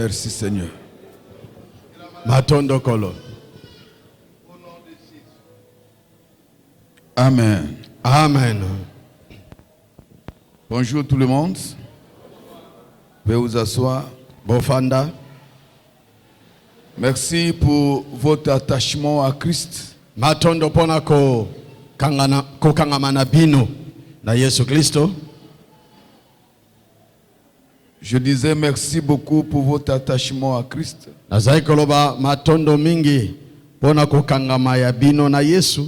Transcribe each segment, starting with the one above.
Merci Seigneur. Matondo kolo. Amen. Amen. Bonjour tout le monde. Veuillez vous asseoir. Bofanda. Merci pour votre attachement à Christ. Matondo pona ko kangamana bino na Yesu Kristo. Je disais merci beaucoup pour votre attachement à Christ. Nazai koloba matondo mingi pona ko kangama ya bino na Yesu.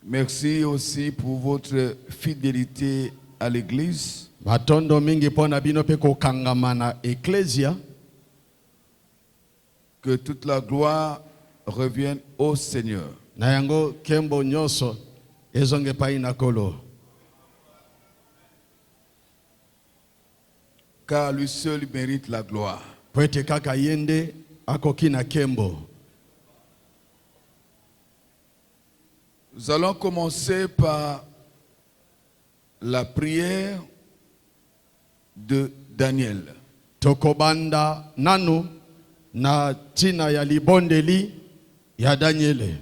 Merci aussi pour votre fidélité à l'église. Matondo mingi pona bino pe ko kangama na ecclesia. Que toute la gloire revienne au Seigneur. Na yango kembo nyoso ezonge pai na kolo. Car lui seul mérite la gloire. Poete kaka yende akoki na kembo. Nous allons commencer par la prière de Daniel. Tokobanda nanu na tina ya libondeli ya Daniele.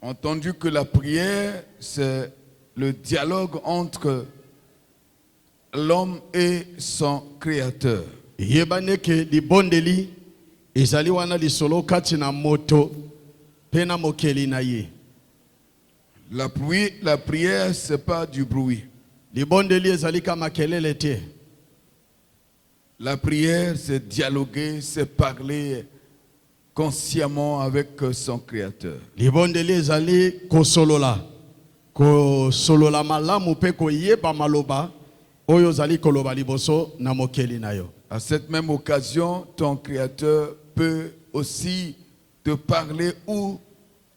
Entendu que la prière, c'est le dialogue entre l'homme et son créateur. Yebaneke libondeli ezali wana lisolo kati na moto pena mokeli na ye. La prière, c'est pas du bruit. Libondeli ezali kama kelele te. La prière, c'est dialoguer, c'est parler consciemment avec son créateur. Libondeli ezali kosolola malamu pe koyeba maloba oyo zali koloba liboso na mokeli na yo. À cette même occasion, ton créateur peut aussi te parler ou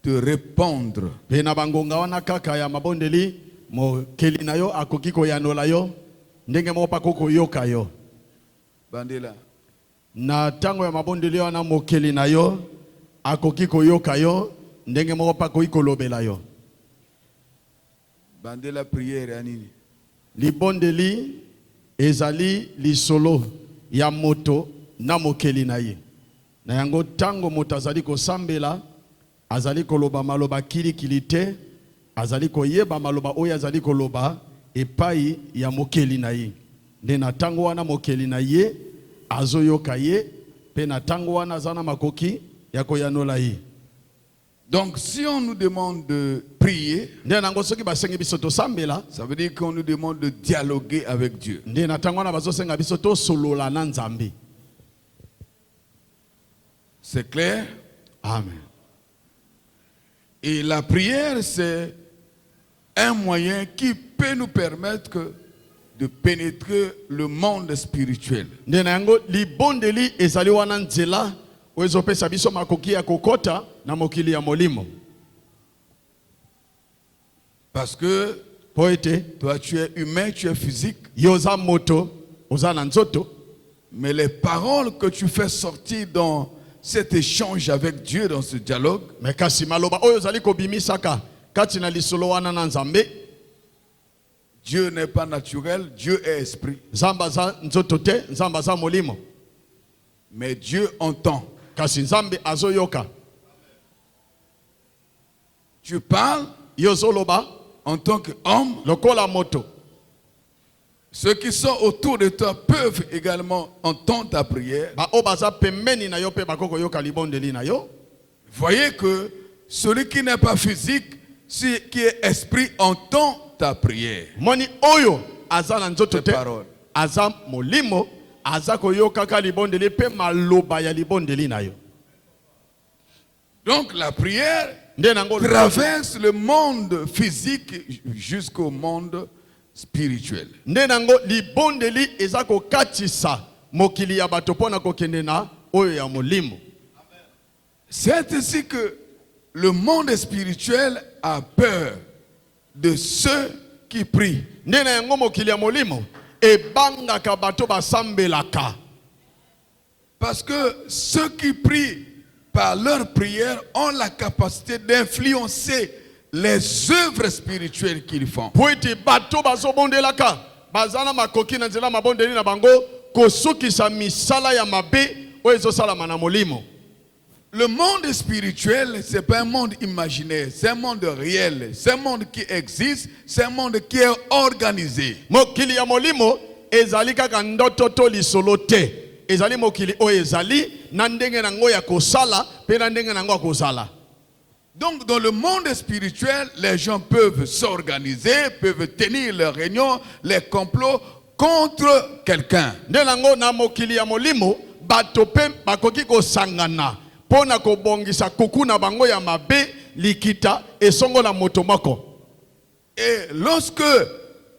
te répondre. Pena bangonga wana kaka ya mabondeli mokeli na yo akoki koyanola yo ndenge mopa koko yoka yo. Bandela. Na tango ya mabondeli wana mokeli na yo akoki koyoka yo ndenge mopa koki kolobela yo. Bandela prière anini. Libondeli ezali lisolo ya moto na mokeli na ye. Na yango tango moto azali kosambela azali koloba maloba kilikili te, azali koyeba maloba oyo azali koloba epai ya mokeli na ye. Nde na tango wana mokeli na ye azoyoka ye pe na tango wana zana makoki ya koyanola ye. Donc si on nous demande de prier, ça veut dire qu'on nous demande de dialoguer avec Dieu. C'est clair? Amen. Et la prière, c'est un moyen qui peut nous permettre de pénétrer le monde spirituel. Parce que toi tu es humain, tu es physique. Mais les paroles que tu fais sortir dans cet échange avec Dieu, dans ce dialogue, Dieu n'est pas naturel, Dieu est esprit. Mais Dieu entend. Tu parles en tant qu'homme. Ceux qui sont autour de toi peuvent également entendre ta prière. Voyez que celui qui n'est pas physique, qui est esprit, entend ta prière. Tes paroles. Donc la prière traverse le monde physique jusqu'au monde spirituel. C'est ainsi que le monde spirituel a peur de ceux qui prient. Parce que ceux qui prient par leur prière ont la capacité d'influencer les œuvres spirituelles qu'ils font. kosukisa misala ya mabe oyo ezosalama na molimo. Le monde spirituel, ce n'est pas un monde imaginaire, c'est un monde réel, c'est un monde qui existe, c'est un monde qui est organisé. Mokili ya molimo ezali kaka ndoto to lisolo te. Ezali mokili oyo ezali na ndenge nango ya kosala pe na ndenge nango ya kozala. Donc dans le monde spirituel, les gens peuvent s'organiser, peuvent tenir leurs réunions, les complots contre quelqu'un. Ndelango na mokili ya molimo bato pe bakoki kosangana pona kobongisa kuku na bango ya mabe likita esongo la moto moko. Et lorsque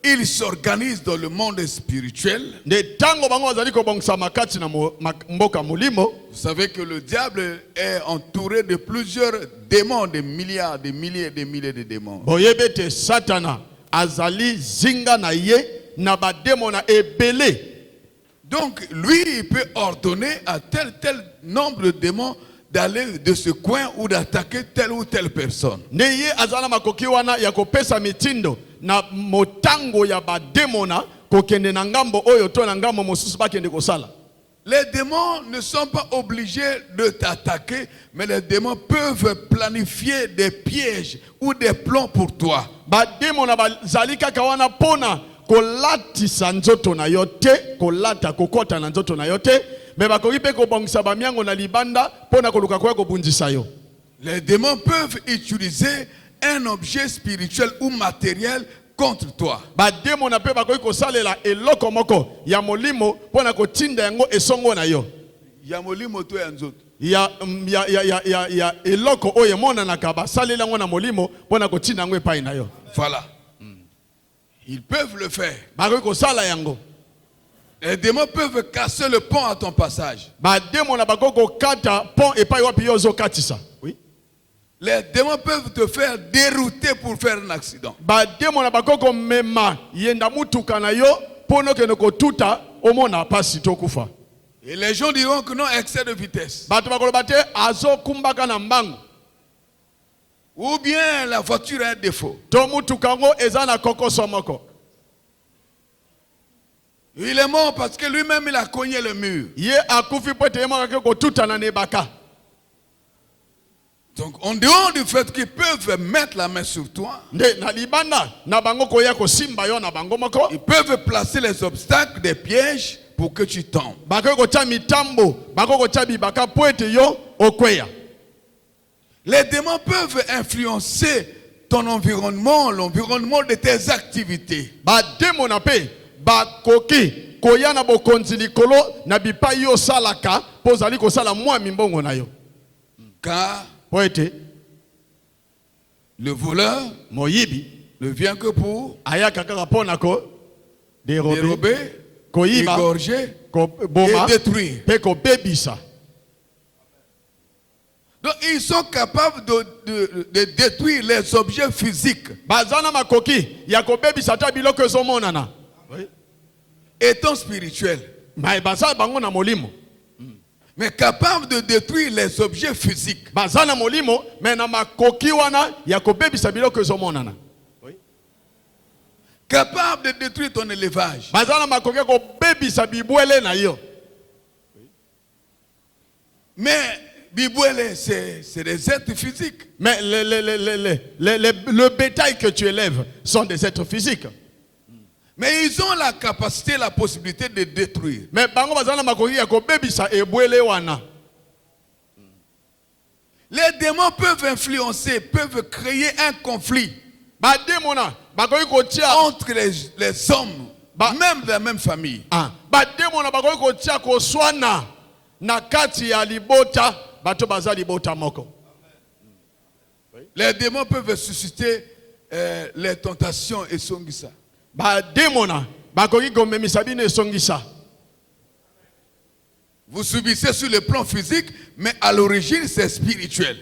ils s'organisent dans le monde spirituel, de tango bango azali kobongisa makati na mboka molimo, vous savez que le diable est entouré de plusieurs démons, des milliards, des milliers, des milliers de démons. Boyebete satana azali zinga na ye na ba démon na ebele. Donc lui il peut ordonner à tel nombre de démons d'aller de ce coin ou d'attaquer telle ou telle personne. Neye azala makoki wana ya kopesa mitindo na motango ya ba demona kokende na ngambo oyo to na ngambo mosusu bakende kosala. Les démons ne sont pas obligés de t'attaquer, mais les démons peuvent planifier des pièges ou des plans pour toi. Ba demona bazali kaka wana pona kolatisa nzoto na yote, kolata kokota na nzoto na yote. Les démons peuvent utiliser un objet spirituel ou matériel contre toi. Voilà. Ils peuvent le faire. Les démons peuvent casser le pont à ton passage. Oui. Les démons peuvent te faire dérouter pour faire un accident. Et les gens diront que non, excès de vitesse. Ou bien la voiture a un défaut. Il est mort parce que lui-même il a cogné le mur. Donc en dehors du fait qu'ils peuvent mettre la main sur toi, ils peuvent placer les obstacles, des pièges pour que tu tombes. Les démons peuvent influencer ton environnement, l'environnement de tes activités. Car le voleur ne vient que pour dérober, égorger et détruire. Donc ils sont capables de détruire les objets physiques. Étant spirituel. Mais capable de détruire les objets physiques. Capable de détruire ton élevage. Mais Bibouele, c'est des êtres physiques. Mais le bétail que tu élèves sont des êtres physiques. Mais ils ont la capacité, la possibilité de détruire. Mais les démons peuvent influencer, peuvent créer un conflit entre les hommes, même de la même famille. Les démons peuvent susciter les tentations et songisa. Vous subissez sur le plan physique, mais à l'origine c'est spirituel.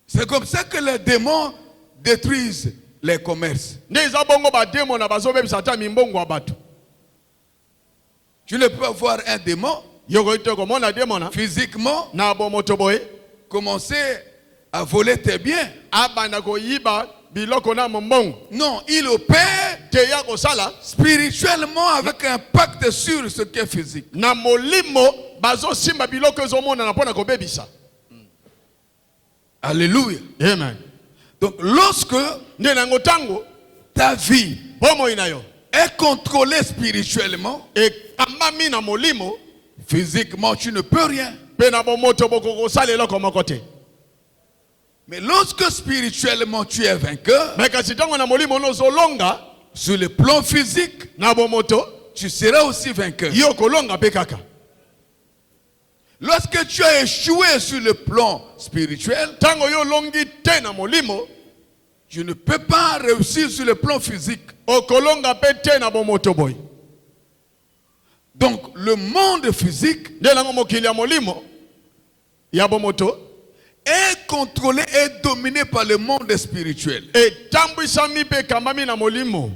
C'est comme ça que les démons détruisent les commerces. Tu ne peux voir un démon physiquement commencer à voler tes biens. abanda koyiba biloko na mombongo Non, il opère te ya kosala spirituellement avec un pacte sur ce qui est physique. na molimo bazosimba biloko ezomona na mpona kobebisa. Alléluia. Amen. Donc lorsque Nde nango tango ta vie bomoi na yo est contrôlée spirituellement, ekambami na molimo, physiquement tu ne peux rien. mpe na bomoto bokokosala eloko moko te. Mais lorsque spirituellement tu es vainqueur, me kasi ntango na molimo nozolonga sur le plan physique, na bomoto, tu seras aussi vainqueur. yo kolonga mpe kaka. Lorsque tu as échoué sur le plan spirituel, Ntango yo longi te na molimo, tu ne peux pas réussir sur le plan physique. okolonga mpe te na bomoto boy. Donc le monde physique Nde nango mokili ya molimo ya bomoto est contrôlé et dominé par le monde spirituel. etambwisami mpe ekambami na molimo,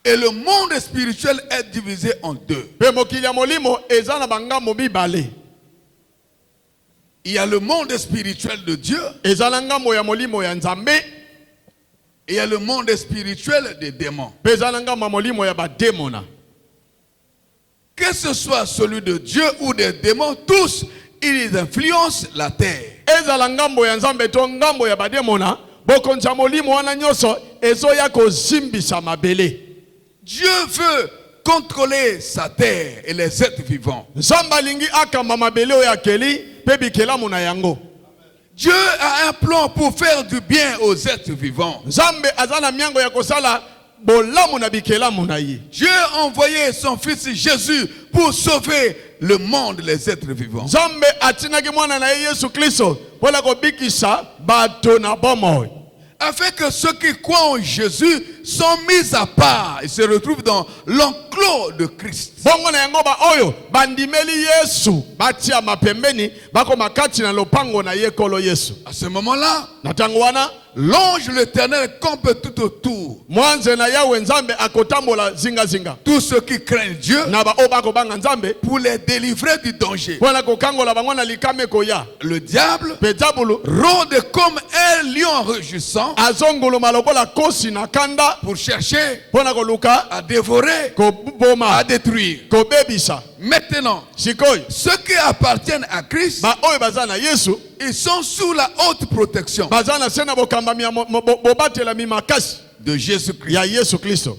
Et le monde spirituel est divisé en deux. mpe mokili ya molimo eza na bangambo mibale. Il y a le monde spirituel de Dieu Eza na ngambo ya molimo ya Nzambe, et il y a le monde spirituel des démons. mpe eza na ngambo ya molimo ya bademona. Que ce soit celui de Dieu ou des démons, tous, ils influencent la terre. Ezala ngambo ya Nzambe to ngambo ya bademona, bokonzi ya molimo wana nyonso ezoya kozimbisa mabele. Dieu veut contrôler sa terre et les êtres vivants. Nzambe alingi akamba mabele oyo akeli mpe bikelamu na yango. Dieu a un plan pour faire du bien aux êtres vivants. Nzambe aza na miango ya kosala bolamu na bikelamu na ye. Dieu a envoyé son fils Jésus pour sauver le monde, les êtres vivants. Nzambe atinaki mwana na ye Yesu Kristo mpona kobikisa bato na bomoi. Afin que ceux qui croient en Jésus sont mis à part et se retrouvent dans l'enclos de Christ. Bongo na yango ba oyo bandimeli Yesu batia mapembeni bakoma kati na lopango na ye kolo Yesu. À ce moment-là, Na tango wana l'ange de l'Éternel campe tout autour. mwanze na Yawe Nzambe akotambola zinga zinga Tous ceux qui craignent Dieu na ba oyo bakobanga Nzambe pour les délivrer du danger. mpona kokangola bango na likame koya. Le diable Mpe diabolo rôde comme un lion rugissant azongoloma lokola kosi na kanda pour chercher mpona koluka à dévorer, koboma à détruire. kobebisa. Maintenant, Sikoyo ceux qui appartiennent à Christ, ba oyo baza na Yesu ils sont sous la haute protection baza na se na bokambami ya bobatelami makasi de Jésus-Christ. ya Yesu Kristo.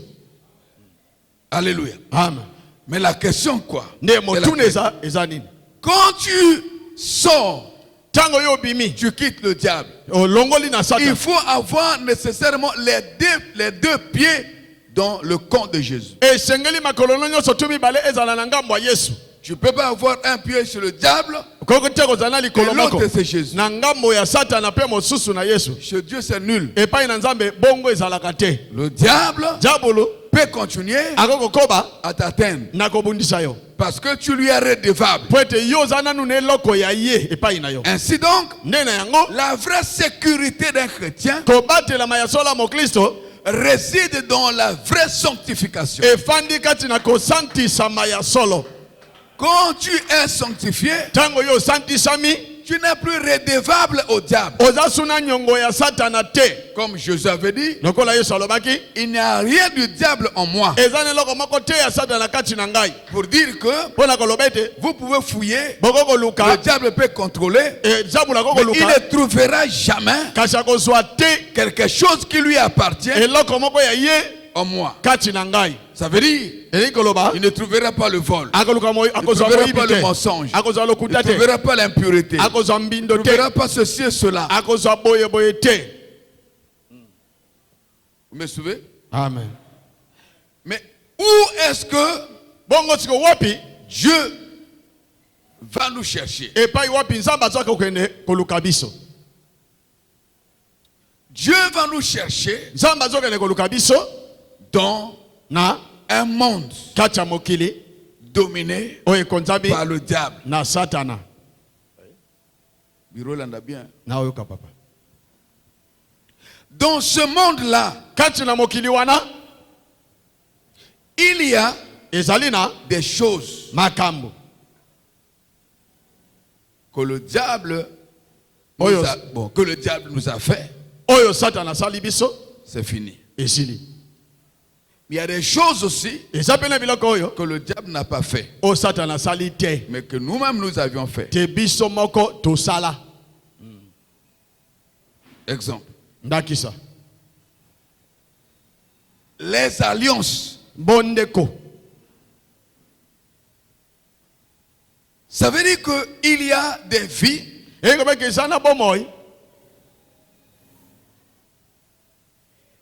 Alléluia. Amen. Mais la question quoi? Nde C'est la motuna question. eza nini? Quand tu sors, Tango yo bimi tu quittes le diable. olongoli na Il Satan, faut avoir nécessairement les deux pieds dans le camp de Jésus. esengeli makolo no nyonso tu mibale ezala na ngambo ya Yesu. Tu ne peux pas avoir un pied sur le diable Koko te kozala et likolo moko l'autre c'est Jésus. na ngambo ya Satana pe mosusu na Yesu. Chez Dieu c'est nul. Epai na Nzambe bongo ezalaka te. Le diable Diabolo peut continuer akokokoba à t'atteindre na kobundisa yo. parce que tu lui es redevable. Po ete yo oza nanu na eloko ya ye epai na yo. Ainsi donc, Nde na yango la vraie sécurité d'un chrétien kobatelama ya solo ya Mokristo réside dans la vraie sanctification. efandi kati na kosantisama ya solo. Quand tu es sanctifié, Tango yo santisami tu n'es plus redevable au diable. oza suna nyongo ya Satana te. Comme Jésus avait dit, Lokola Yesu alobaki il n'y a rien du diable en moi. eza na eloko moko te ya Satana kati na ngai. Pour dire que Mpona koloba ete vous pouvez fouiller, boko le koluka diable peut contrôler, diabolo mais il akokoluka ne trouvera jamais kasi akozwa te quelque chose qui lui appartient eloko moko ya ye en moi. kati na ngai. Ça veut dire, Eli koloba il ne trouvera pas le vol, akoluka il ne akozwa trouvera moyibi pas le te, mensonge, akozwa il ne lokuta te, trouvera pas l'impurité, il akozwa mbindo ne te, trouvera pas ceci et cela. akozwa boye boye te. Vous me suivez? Amen. Mais où est-ce que Bongo siko wapi Dieu va nous chercher? epai wapi Nzambe azwaka kokende koluka biso. Dieu va nous chercher Nzambe azokende koluka biso dans na un monde kati ya mokili dominé oyo ekonzami par le diable. na Satana. Biro landa bien. Na oyoka papa. Dans ce monde-là, Kati na mokili wana il y a ezali na des choses makambo que le diable que le diable nous a fait, Oyo Satana sali biso. c'est fini. Esili. Il y a des choses aussi Ezapena biloko oyo. que le diable n'a pas fait, O Satana sali te. mais que nous-mêmes nous avions fait. Te biso moko to sala. Exemple. Ndakisa. Les alliances. Bondeko. Ça veut dire qu'il y a des vies Eko beke sana bomoy.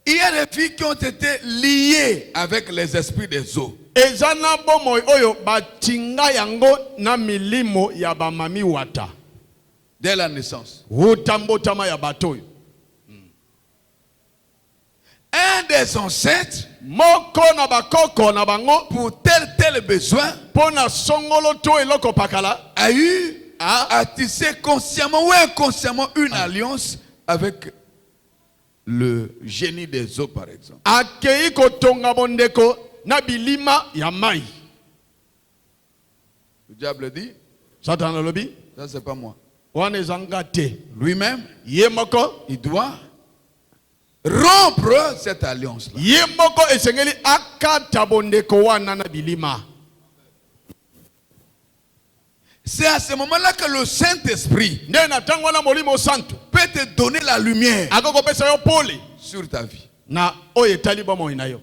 il y a des vies qui ont été liées avec les esprits des eaux. Ezana bomoy oyo batinga yango na milimo ya bamami wata. Dès la naissance. Utambo tama ya batoyo. Un des ancêtres, Moko na bakoko na bango pour tel besoin, pona songolo to eloko pakala a eu à tisser consciemment ou inconsciemment une alliance avec le génie des eaux, par exemple. akei kotonga bondeko na bilima ya mai. Le diable dit, Satana lobi ça c'est pas moi. wana ezanga te. Lui-même, Ye moko il doit rompre cette alliance-là. ye moko esengeli akata bondeko wana na bilima. C'est à ce moment-là que le Saint-Esprit Nde na tango wana molimo santo peut te donner la lumière akokopesa yo pole sur ta vie. na oyo etali bomoi na yo.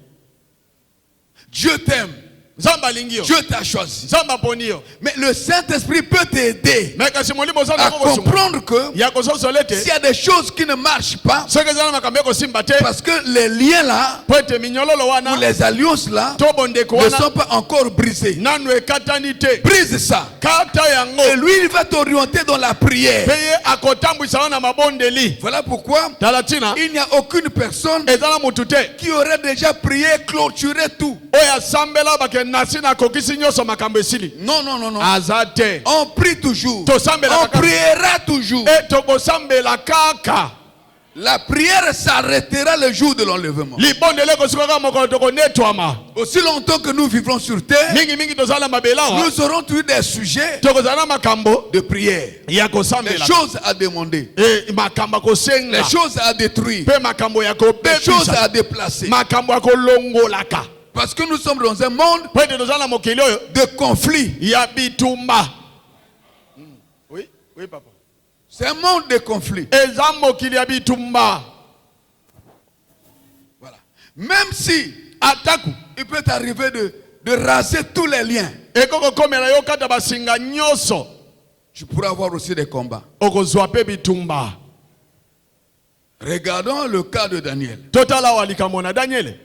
Dieu t'aime. Nzambe alingi yo. Dieu t'a choisi. Nzambe aponi yo. Mais le Saint-Esprit peut t'aider Mais kasi molimo santo à akokosunga comprendre que ya kososole te s'il y a des choses qui ne marchent pas, soki ezala na makambo ekosimba te parce que les liens là, po ete minyololo ou wana les alliances là, to bondeko ne sont wana pas encore brisées. nanu ekatani te. Brise ça. Kata yango Et lui, il va t'orienter dans la prière. pe ye akotambwisa yo na mabondeli. Voilà pourquoi Tala tina il n'y a aucune personne ezala mutu te qui aurait déjà prié, clôturé tout. oyo asambela bake nasi na kokisi nyonso makambo esili. Non, non, non, non. Aza te. On prie toujours. Tosambela On kaka. priera toujours. E tokosambela kaka. La prière s'arrêtera le jour de l'enlèvement. Libondele ekosukaka mokolo tokonetwama. Aussi longtemps que nous vivrons sur terre, Mingi tozala mabela wa nous aurons toujours des sujets tokozala na makambo de prière. ya Des kosambela. choses à demander. E makambo kosenga. Des choses à détruire. Pe makambo ya Des choses kobebisa. à déplacer. Makambo ya kolongolaka. Parce que nous sommes dans un monde Po ete tozala mokili oyo de conflits. ya bitumba. Oui, oui papa. C'est un monde de conflits. Eza mokili ya bitumba. Voilà. Même si Ataku il peut arriver de raser tous les liens, ekoko komela yo kata basinga nyonso tu pourras avoir aussi des combats. okozwa pe bitumba. Regardons le cas de Daniel. Totala wa likambo na Daniel.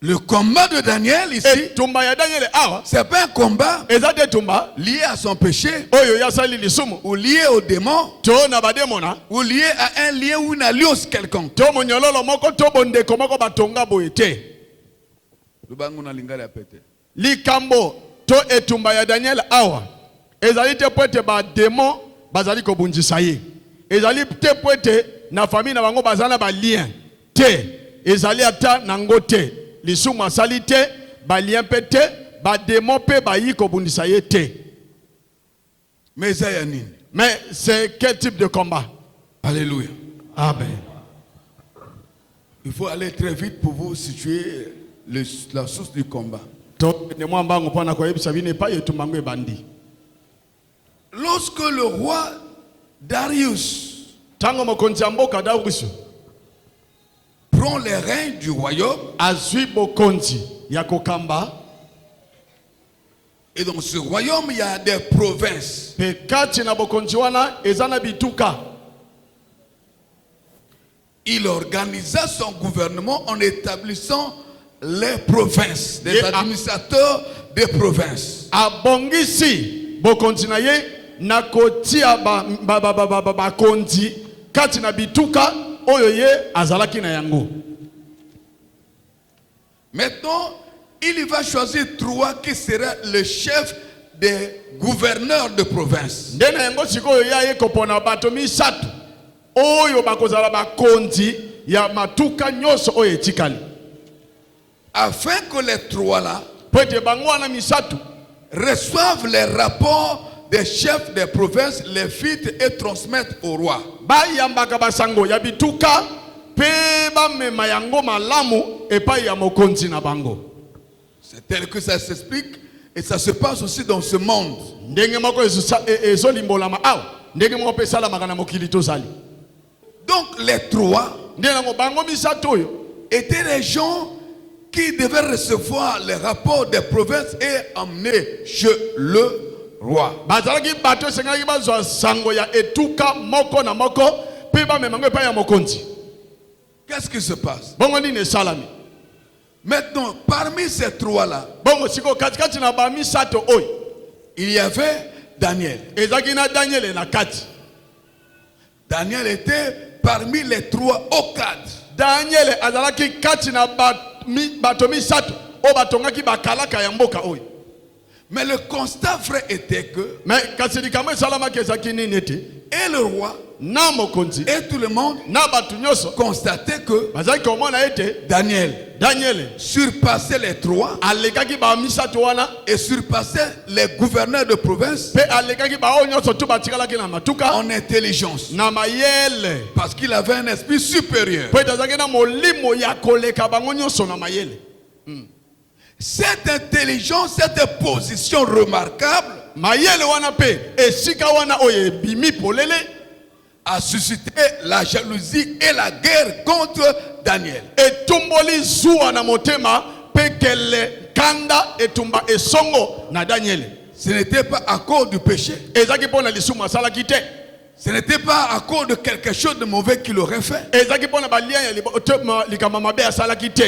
Le combat de Daniel ici, Tumba ya Daniel awa c'est pas un combat eza te tumba lié à son péché oyo yasali lisumu ou lié au démon to na bademona ou lié à un lien ou une alliance quelconque. to monyololo moko to bondeko moko batonga boye te. Lubangu na lingala ya pete. Likambo to etumba ya Daniel awa ezali te po ete bademon bazali kobundisa ye. Ezali te po ete na famille na bango bazala ba lien te. Ezali ata nango te. Lisumu asali te, ba lien pe te, ba démon pe ba yi kobundisa ye te. Mais ça y a nini? Mais c'est quel type de combat? Alléluia. Amen. Il faut aller très vite pour vous situer la source du combat. Lorsque le roi Darius prend les règnes du royaume, et dans ce royaume il y a des provinces. Il organisa son gouvernement en établissant les provinces, des administrateurs des provinces. Abongisi bokontina ye nakotia bakonzi kati na bituka oyo ye azalaki na yango. Maintenant, il va choisir 3 qui sera le chef des gouverneurs de province. Ndena yango sikoyo ya ye kopona bato misatu oyo bakozala bakonzi ya matuka nyonso oyo etikali. Afin que les 3 là reçoivent les rapports des chefs des provinces, les filtres et transmettent au roi. bayambaka basango ya bituka pe bamema yango malamu epai ya mokonzi na bango. C'est tel que ça s'explique et ça se passe aussi dans ce monde. Ndenge moko ezolimbolama awa ndenge moko pe salamaka na mokili tozali. Donc les trois bango misato oyo étaient les gens qui devaient recevoir les rapports des provinces et emmener chez le roi. bazalaki bato esengaki bazwa sango ya etuka moko na moko pe bamemango epai ya mokonzi. Qu'est-ce qui se passe? Bongo nini esalami? Maintenant, parmi ces trois-là, Bongo siko katikati na ba misato oyo il y avait Daniel. ezaki na Daniel na kati. Daniel était parmi les trois au cadre. Daniel azalaki kati na bato misato o batongaki bakalaka ya mboka oyo. Mais le constat vrai était que Mais kasi likambo esalamaki ezaki nini ete et le roi na mokonzi et tout le monde na bato nyonso constataient que bazalaki komona ete Daniel surpassait les trois alekaki ba misato wana et surpassait les gouverneurs de province pe alekaki ba oyo nyonso tu batikalaki na matuka en intelligence. na mayele. Parce qu'il avait un esprit supérieur. Po ezalaki na molimo ya koleka bango nyonso na mayele. Cette intelligence, cette position remarquable Mayele wana pe esika wana oye bimi polele a suscité la jalousie et la guerre contre Daniel. etumboli zuwa na motema pe kele kanda etumba esongo na Daniel. Ce n'était pas à cause du péché. Ezaki pona lisumu asalaki te. Ce n'était pas à cause de quelque chose de mauvais qu'il aurait fait. Ezaki pona balia ya likama mabe asalaki te.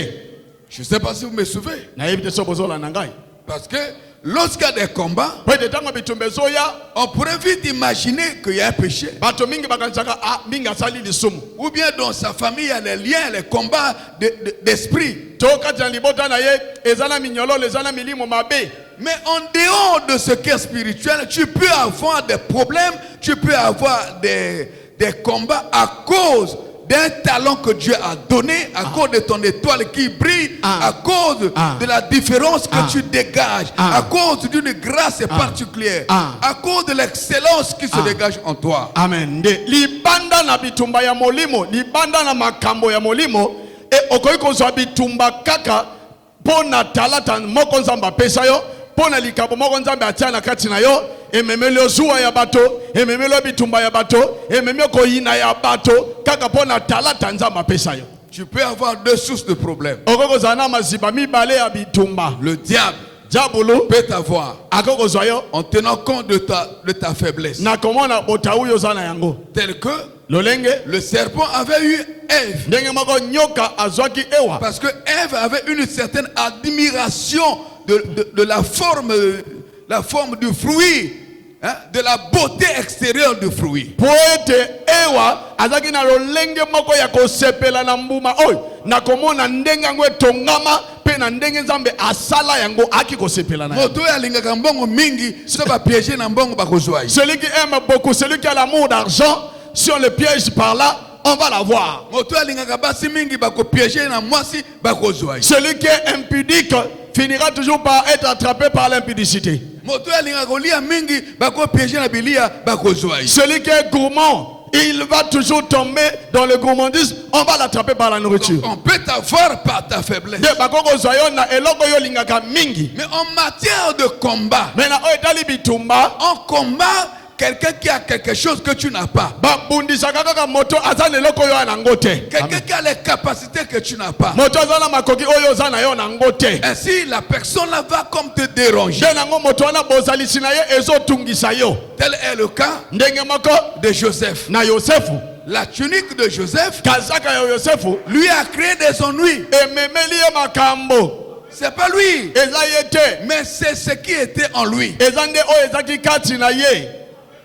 Je ne sais pas si vous me suivez. Na yebite so bozola na ngai. Parce que lorsqu'il y a des combats, Po de tango bitumbe zoya on pourrait vite imaginer qu'il y a un péché. bato mingi bakansaka mingi asali lisumu. Ou bien dans sa famille, il y a les liens, les combats d'esprit. To kati ya libota na ye ezana minyolo ezana milimo mabe. Mais en dehors de ce qui est spirituel, tu peux avoir des problèmes, tu peux avoir des combats à cause d'un talent que Dieu a donné, à cause de ton étoile qui brille, à cause de la différence que tu dégages, à cause d'une grâce particulière, à cause de l'excellence qui se dégage en toi. Amen. De libanda na bitumba ya molimo, libanda na makambo ya molimo, e okoki kozwa bitumba kaka pona talata moko nzambe apesa yo, pona likambo moko nzambe atia na kati na yo, ememeli ozuwa ya bato, ememeli bitumba ya bato, ememeli koyina ya bato, kaka pona talata nzambe apesa yo. Tu peux avoir deux sources de problèmes. Okoki kozwa na maziba mibale ya bitumba. Le diable Diabolo peut t'avoir akoki kozwa yo en tenant compte de ta faiblesse. na komona botawu yo zana yango. Tel que Lolenge le serpent avait eu Ève. ndenge moko nyoka azwaki Ewa. Parce que Ève avait une certaine admiration de la forme du fruit, hein, de la beauté extérieure du fruit. Poete Ewa azaki na lolenge moko ya kosepela na mbuma oyo na komona ndenge yango etongama pe na ndenge nzambe asala yango aki kosepela na yango. Moto ya lingaka mbongo mingi so ba piéger na mbongo bakozwa. Celui qui aime beaucoup, celui qui a l'amour d'argent, si on le piège par là, on va l'avoir. Moto ya lingaka basi mingi bako piéger na mwasi bakozwa. Celui qui est impudique finira toujours par être attrapé par l'impudicité. Moto ya lingaka kolia mingi bako piéger na bilia bakozwa. Celui qui est gourmand, il va toujours tomber dans le gourmandisme, on va l'attraper par la nourriture. On peut t'avoir par ta faiblesse. De bakoko zoyo na eloko yo lingaka mingi. Mais en matière de combat, Mais na oetali bitumba, en combat, quelqu'un qui a quelque chose que tu n'as pas. babundisaka kaka moto aza na eloko yo anango te. Quelqu'un qui a les capacités que tu n'as pas. Moto aza na makoki oyo oza na yo nango te. Ainsi, la personne là va comme te déranger. De nango moto wana bozalisi na ye ezotungisa yo. Tel est le cas Ndenge moko de Joseph. na Yosefu. La tunique de Joseph Kazaka ya Yosefu lui a créé des ennuis. ememeli ye makambo. C'est pas lui, Eza ye te. mais c'est ce qui était en lui. Eza nde oyo ezaki kati na ye.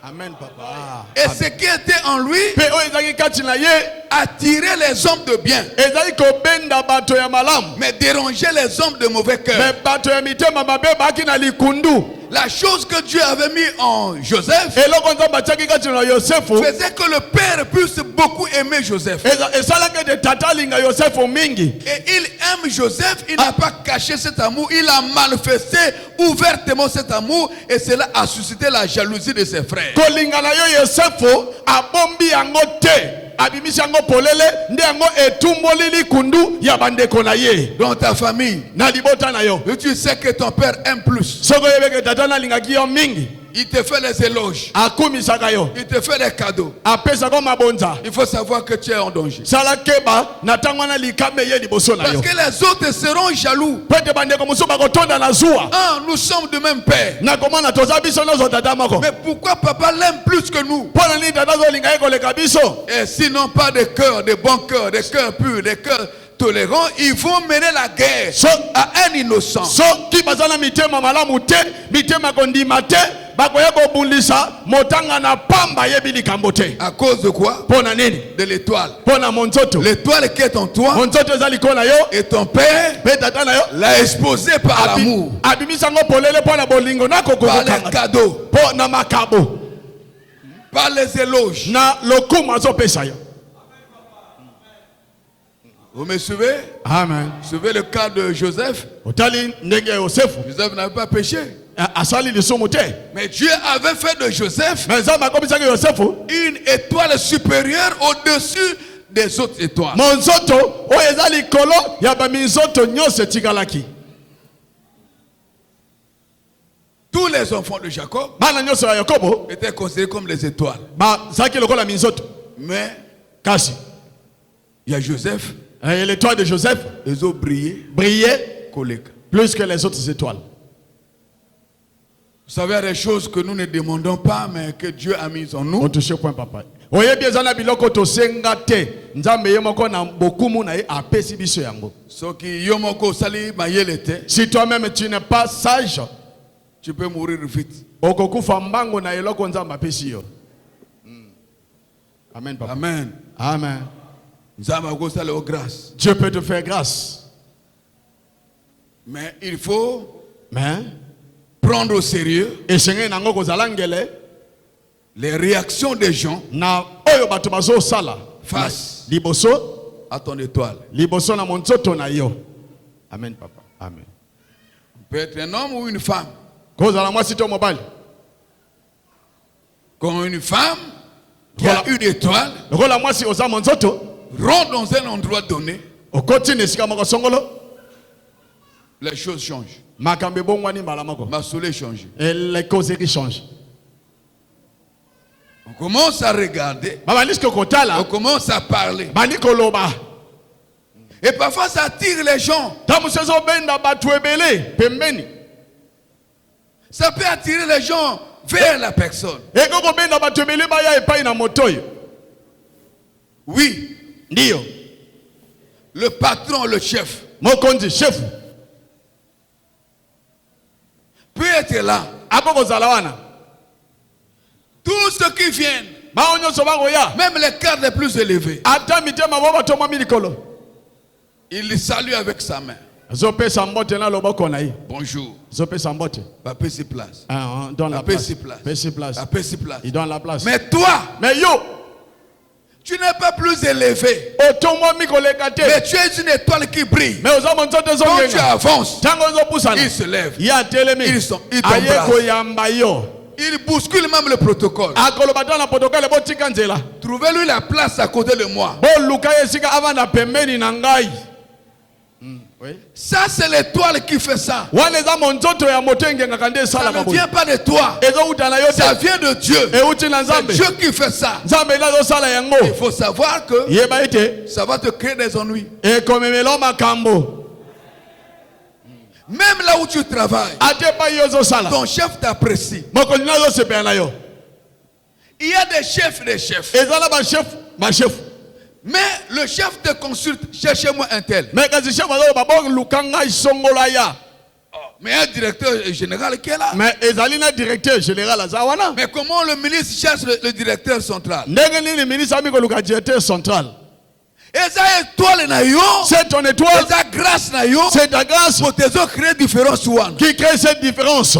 Amen papa. Et ce qui était en lui Pe oyo ezaki kati na ye attirait les hommes de bien, ezali kobenda bato ya malamu. mais dérangeait les hommes de mauvais cœur. Me bato ya mitema mabe baki na likundu La chose que Dieu avait mis en Joseph eloko nzambe atiaki kati na yosefu faisait que le père puisse beaucoup aimer Joseph. esalaki ete tata alinga yosefu mingi. Et il aime Joseph, il n'a pas caché cet amour, il a manifesté ouvertement cet amour et cela a suscité la jalousie de ses frères. Kolinga na yo yosefu abombi yango te. Abimisi yango polele nde yango etumboli likundu ya bandeko na ye. Dans ta famille, Na libota na yo. et tu sais que ton père aime plus. Soko yebeke tata na lingaki yo mingi. Il te fait les éloges, Akumisaka yo. il te fait des cadeaux. Apesa ko mabonza. Il faut savoir que tu es en danger. Sala keba na tango na likame ye liboso na Parce yo. que les autres seront jaloux. Pete bandeko musu bakotonda na zuwa. Ah, nous sommes de même père. Na komana toza biso na zo tata mako. Mais pourquoi papa l'aime plus que nous? Pona ni tata zo linga eko leka biso. Et sinon pas de cœur, de bon cœur, des cœurs purs, des cœurs tolérants, ils vont mener la guerre à un innocent. So ki bazana mitema malamu te, mitema kondima te, bakoya kobundisa motanga na pamba yebi likambo te. À cause de quoi? Pona nini? De l'étoile. Pona monzoto. L'étoile qui est en toi Monzoto ezali kona yo. et ton père Pe tata na yo. l'a exposé par l'amour, Abimisa ngo polele pona bolingo na par kokoko les kanga. cadeaux, Pona makabo. par les éloges. Na lokuma zo pesa yo. Vous me suivez? Amen. Vous suivez le cas de Joseph? Otali ndenge yosefu. Joseph n'avait pas péché. Asali lisumu te. Mais Dieu avait fait de Joseph Mais nzambe akomisaki yosefu. une étoile supérieure au-dessus des autres étoiles. Monzoto oyo eza likolo ya baminzoto nyonso etikalaki. Tous les enfants de Jacob Bana nyonso ya Yakobo étaient considérés comme les étoiles. bazalaki lokola minzoto. Mais Kasi il y a Joseph, l'étoile de Joseph ils ont brillé, brillait collègue. plus que les autres étoiles. Vous savez, il y a des choses que nous ne demandons pas, mais que Dieu a mises en nous. On touche point papa. Oyebi ezana biloko tosenga te. Nzambe ye moko na bokumu na ye apesi biso yango. Ce qui yomoko sali mayelete, Si toi-même tu n'es pas sage, tu peux mourir vite. okokufa mbango na eloko nzambe apesi yo. Amen papa. Amen. Amen. Nzamako sali aux grâces. Dieu peut te faire grâce. Mais il faut Mais prendre au sérieux esenge nango kozala ngele les réactions des gens na oyo bato bazo sala face liboso à ton étoile. liboso na monzoto na yo. Amen papa. Amen. Peut être un homme ou une femme. Kozala mwasi to mobali. Quand une femme qui a une étoile Lokola mwasi oza monzoto rentre dans un endroit donné, okoti na esika moko songolo les choses changent. makambo ebongwani mbala moko. Ma soleil change. Et les causes qui changent. On commence à regarder, Babandisi on kotala commence à parler. bandi koloba. Et parfois ça attire les gens. Tamusezo benda batu ebele pembeni. Ça peut attirer les gens vers la personne. Eko benda batu ebele baya epai na motoyo. Oui, Ndio. le patron, le chef Mokonzi chef. peut être là. Ako kozala wana. Tous ceux qui viennent, Bao nyonso bakoya. même les cadres les plus élevés, Ata mitema bo bato mwa milikolo. il les salue avec sa main. Azopesa mbote na loboko na ye. Bonjour. Azopesa mbote. Va payer ses places. Ah, donne la Va payer place. ses places. Paye ses places. Va payer ses places. Il donne la place. Mais toi, Mais yo, tu n'es pas plus élevé. otomwa mikoleka te. Mais tu es une étoile qui brille. Mais oza monzoto Quand tu zongenga. avances, Tango zopusana. il se lève. Ya telemi. Ils Aye t'embrassent. koyamba yo. Il bouscule même le protocole. Akoloba na protocole botika nzela. Trouvez-lui la place à côté de moi. Bo luka esika avanda pembeni na ngai. Oui. Ça, c'est l'étoile qui fait ça. Wana eza monzoto ya moto engengaka nde Ça esala ne maboye. vient pas de toi. Ezouta na yo Ça te. vient de Dieu. Euti na C'est nzambe. Dieu qui fait ça. Nzambe ezosala yango. Il faut savoir que Yeba ete ça va te créer des ennuis. ekomemela makambo. Même là où tu travailles, Ate pa yo ezosala. ton chef t'apprécie. Mokonzi na ezosepela na yo. Il y a des chefs et des chefs. Ezala ba chef. Mais le chef te consulte. Cherchez-moi un tel. Mais kasi chef azoloba bo luka ngai songola ya. Mais un directeur général qui est là. Mais ezali na directeur général aza wana. Mais comment le ministre cherche le directeur central? Ndenge nini ministre ami koluka directeur central. Eza étoile na yo. C'est ton étoile. Eza grâce na yo. C'est ta grâce Pour tes autres créer différence one. qui crée cette différence.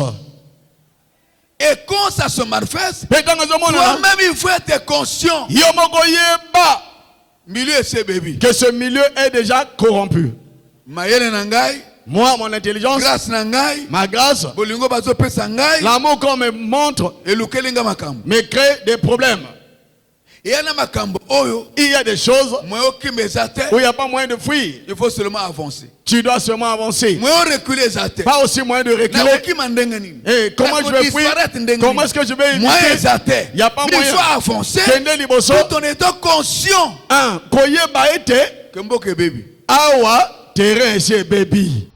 Et quand ça se manifeste, Pe tanga zomona. toi-même il faut être conscient. Yo moko yeba Milieu c'est baby. que ce milieu est déjà corrompu. Mayele nangai, Moi, mon intelligence, grâce nangai, ma grâce, bolingo bazo pesa ngai, l'amour qu'on me montre elukelinga makambo. me crée des problèmes. Et yana makambo oyo, Il y a des choses moyo kimezate, où il n'y a pas moyen de fuir. il faut seulement avancer. Tu dois seulement avancer. Moyo reculer zate. Pas aussi moyen de Na reculer. okima ndenge nini? Et comment je vais fuir? Comment est-ce que je vais Moyen éviter? zate. Il n'y a pas Il moyen. faut avancer Kende liboso. tout en étant conscient Un, koyeba ete, que mboke baby. awa, terrain chez baby.